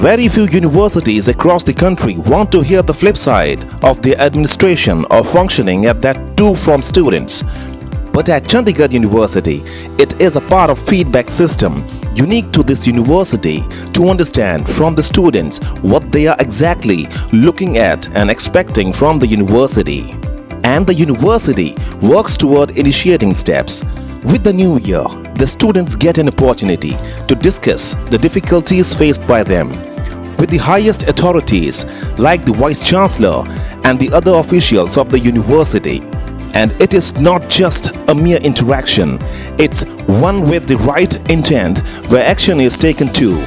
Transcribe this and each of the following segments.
Very few universities across the country want to hear the flip side of their administration or functioning at that too from students. But at Chandigarh University, it is a part of feedback system unique to this university to understand from the students what they are exactly looking at and expecting from the university. And the university works toward initiating steps. With the new year, the students get an opportunity to discuss the difficulties faced by them with the highest authorities like the Vice Chancellor and the other officials of the university. And it is not just a mere interaction, it's one with the right intent where action is taken too.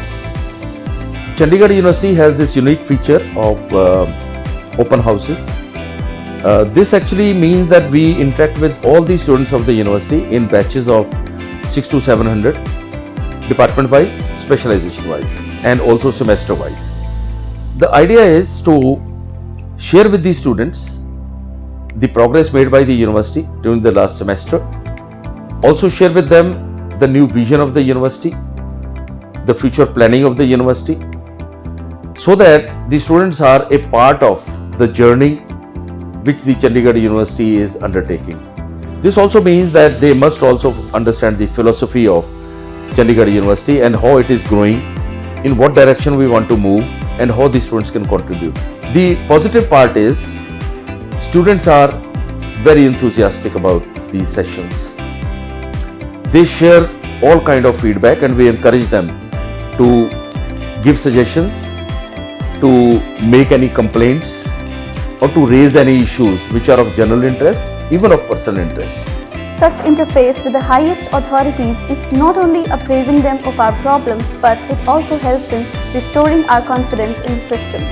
Chandigarh University has this unique feature of open houses. This actually means that we interact with all the students of the university in batches of 600 to 700, department wise, specialization wise, and also semester wise. The idea is to share with the students the progress made by the university during the last semester, also share with them the new vision of the university, the future planning of the university, so that the students are a part of the journey which the Chandigarh University is undertaking. This also means that they must also understand the philosophy of Chandigarh University and how it is growing, in what direction we want to move, and how the students can contribute. The positive part is students are very enthusiastic about these sessions. They share all kind of feedback and we encourage them to give suggestions, to make any complaints, or to raise any issues which are of general interest, even of personal interest. Such interface with the highest authorities is not only appraising them of our problems, but it also helps in restoring our confidence in the system.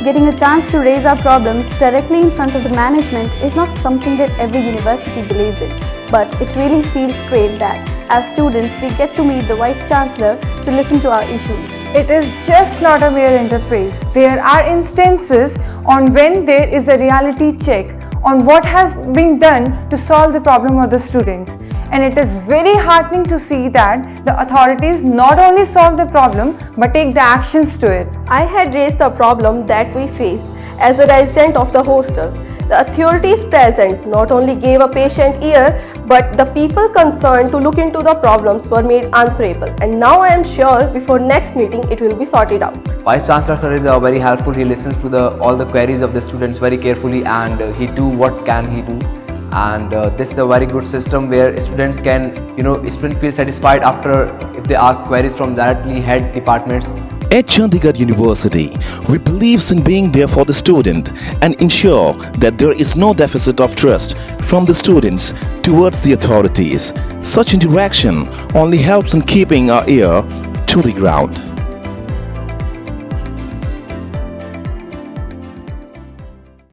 Getting a chance to raise our problems directly in front of the management is not something that every university believes in, but it really feels great that as students we get to meet the Vice Chancellor to listen to our issues. It is just not a mere interface. There are instances on when there is a reality check on what has been done to solve the problem of the students. And it is very heartening to see that the authorities not only solve the problem but take the actions to it. I had raised the problem that we face as a resident of the hostel. The authorities present not only gave a patient ear, but the people concerned to look into the problems were made answerable. And now I am sure before next meeting it will be sorted out. Vice Chancellor sir is very helpful. He listens to all the queries of the students very carefully, and he do what can he do. And this is a very good system where students can, students feel satisfied after if they ask queries from directly head departments. At Chandigarh University, we believe in being there for the student and ensure that there is no deficit of trust from the students towards the authorities. Such interaction only helps in keeping our ear to the ground.